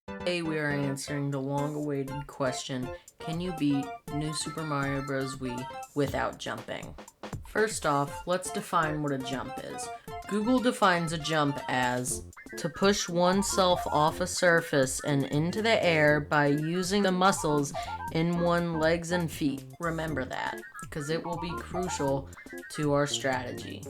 Today we are answering the long-awaited question, can you beat New Super Mario Bros. Wii without jumping? First off, let's define what a jump is. Google defines a jump as to push oneself off a surface and into the air by using the muscles in one's legs and feet. Remember that, because it will be crucial to our strategy.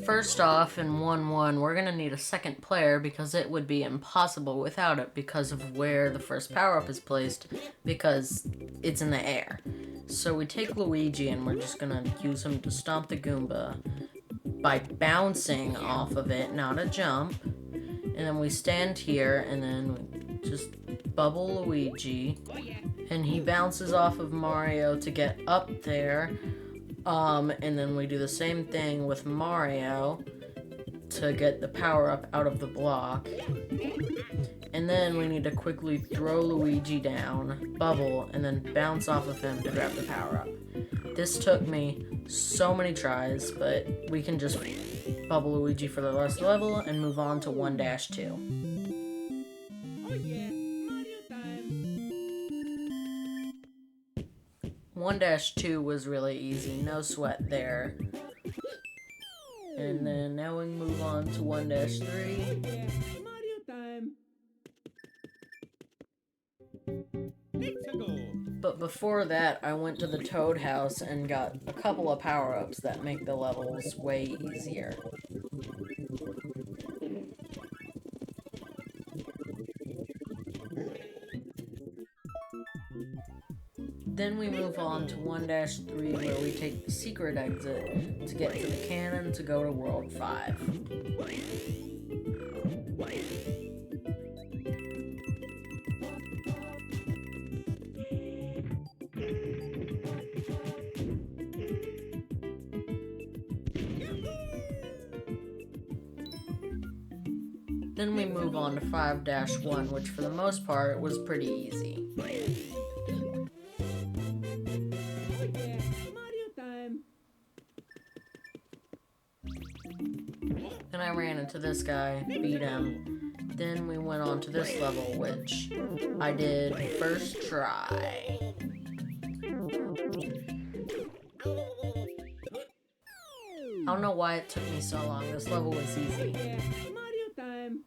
First off, in 1-1, we're going to need a second player because it would be impossible without it because of where the first power-up is placed, because it's in the air. So we take Luigi and we're just going to use him to stomp the Goomba by bouncing off of it, not a jump. And then we stand here and then we just bubble Luigi, and he bounces off of Mario to get up there. And then we do the same thing with Mario to get the power-up out of the block. And then we need to quickly throw Luigi down, bubble, and then bounce off of him to grab the power-up. This took me so many tries, but we can just bubble Luigi for the last level and move on to 1-2. Oh yeah, Mario time! 1-2 was really easy, no sweat there. And then now we move on to 1-3. Yeah, Mario time! Let's go! But before that, I went to the Toad House and got a couple of power-ups that make the levels way easier. Then we move on to 1-3, where we take the secret exit to get to the cannon to go to World 5. Then we move on to 5-1, which for the most part was pretty easy. Oh yeah, Mario time! Then I ran into this guy, beat him. Then we went on to this level, which I did first try. I don't know why it took me so long. This level was easy. Yeah, Mario time!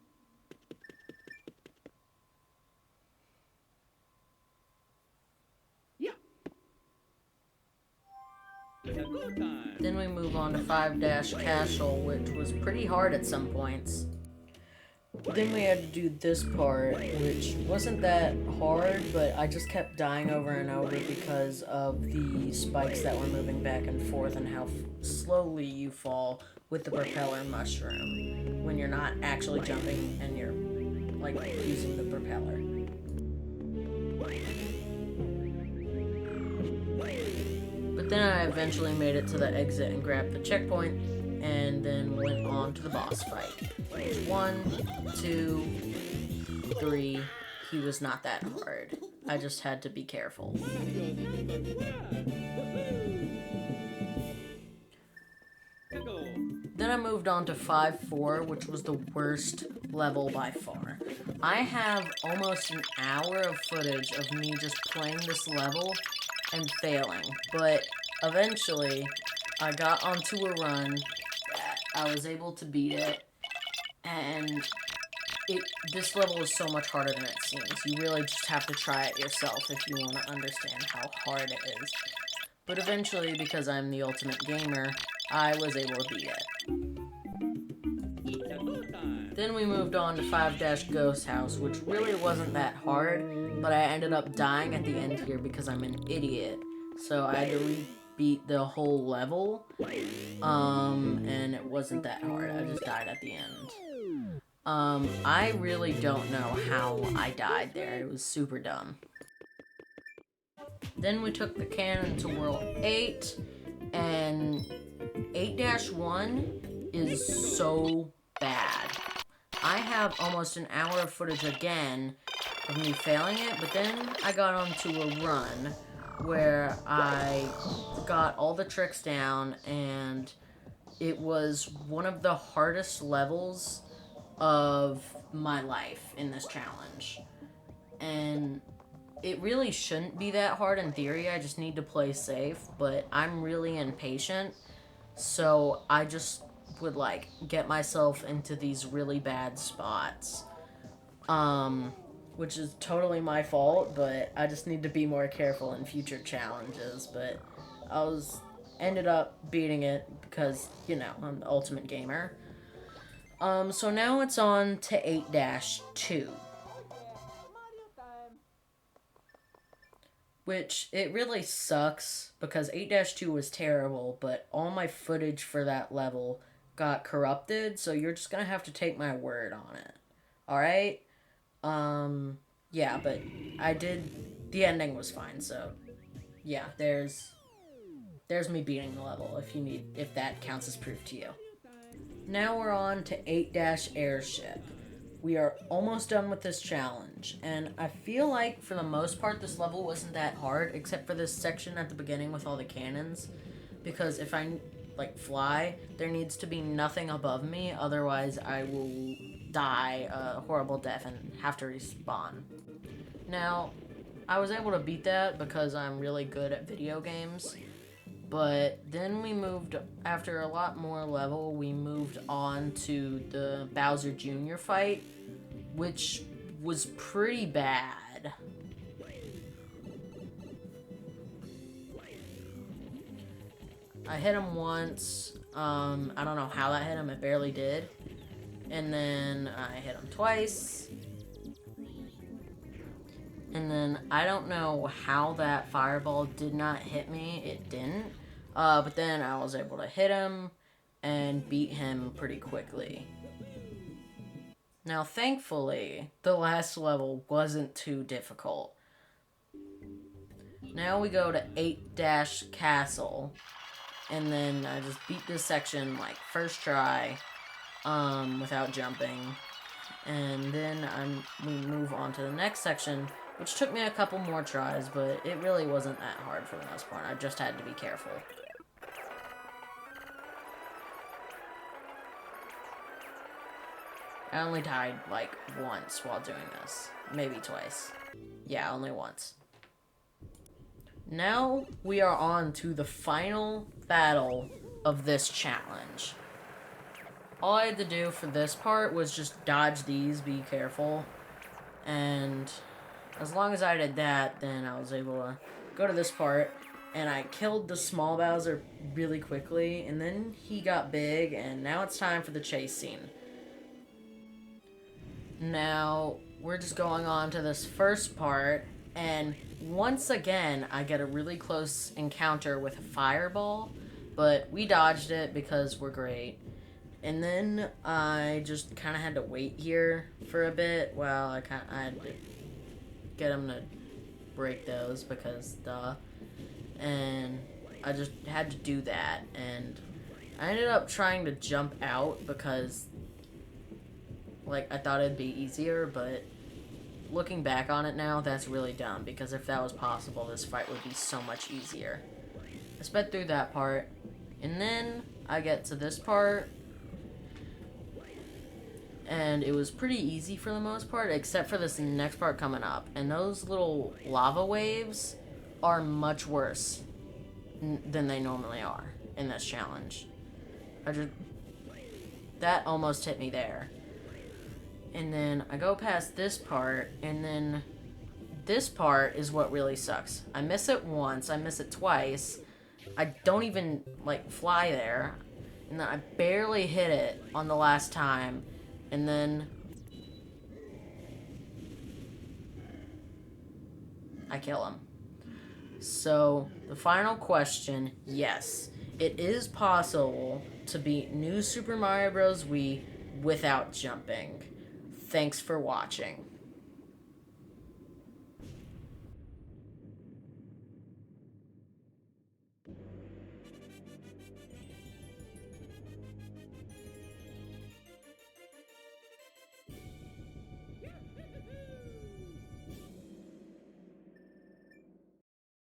Yeah! It's a go time! Then we move on to 5-Cashel, which was pretty hard at some points. Then we had to do this part, which wasn't that hard, but I just kept dying over and over because of the spikes that were moving back and forth and how slowly you fall with the propeller mushroom when you're not actually jumping and you're, like, using the propeller. But then I eventually made it to the exit and grabbed the checkpoint, and then went on to the boss fight. 1, 2, 3. He was not that hard. I just had to be careful. Then I moved on to 5-4, which was the worst level by far. I have almost an hour of footage of me just playing this level and failing, but eventually I got onto a run that I was able to beat it, and this level is so much harder than it seems. You really just have to try it yourself if you want to understand how hard it is. But eventually, because I'm the ultimate gamer, I was able to beat it. Then we moved on to 5-Ghost House, which really wasn't that hard, but I ended up dying at the end here because I'm an idiot. So I had to beat the whole level, and it wasn't that hard. I just died at the end. I really don't know how I died there. It was super dumb. Then we took the cannon to World 8, and 8-1 is so bad. I have almost an hour of footage again of me failing it, but then I got onto a run where I got all the tricks down and it was one of the hardest levels of my life in this challenge. And it really shouldn't be that hard in theory. I just need to play safe, but I'm really impatient. So I just would like get myself into these really bad spots. Which is totally my fault, but I just need to be more careful in future challenges. But ended up beating it because, you know, I'm the ultimate gamer. So now it's on to 8-2. Which, it really sucks, because 8-2 was terrible, but all my footage for that level got corrupted, so you're just gonna have to take my word on it. Alright? Yeah, but the ending was fine, so, yeah, there's me beating the level, if that counts as proof to you. Now we're on to 8-Airship. We are almost done with this challenge, and I feel like, for the most part, this level wasn't that hard, except for this section at the beginning with all the cannons, because if I, like, fly, there needs to be nothing above me, otherwise I will die a horrible death and have to respawn. Now, I was able to beat that because I'm really good at video games, but then after a lot more level, we moved on to the Bowser Jr. fight, which was pretty bad. I hit him once, I don't know how that hit him, it barely did. And then I hit him twice. And then I don't know how that fireball did not hit me, it didn't. But then I was able to hit him and beat him pretty quickly. Now, thankfully, the last level wasn't too difficult. Now we go to 8-Castle. And then I just beat this section, like, first try, without jumping. And then we move on to the next section, which took me a couple more tries, but it really wasn't that hard for the most part. I just had to be careful. I only died, like, once while doing this. Maybe twice. Yeah, only once. Now we are on to the final battle of this challenge. All I had to do for this part was just dodge these, be careful. And as long as I did that, then I was able to go to this part. And I killed the small Bowser really quickly. And then he got big, and now it's time for the chase scene. Now, we're just going on to this first part, and once again, I get a really close encounter with a fireball, but we dodged it because we're great. And then I just kind of had to wait here for a bit while I had to get him to break those because duh. And I just had to do that, and I ended up trying to jump out because, like, I thought it'd be easier, but looking back on it now, that's really dumb, because if that was possible, this fight would be so much easier. I sped through that part, and then I get to this part, and it was pretty easy for the most part, except for this next part coming up, and those little lava waves are much worse than they normally are in this challenge. That almost hit me there. And then I go past this part, and then this part is what really sucks. I miss it once, I miss it twice, I don't even, like, fly there, and then I barely hit it on the last time, and then I kill him. So, the final question, yes, it is possible to beat New Super Mario Bros. Wii without jumping. Thanks for watching.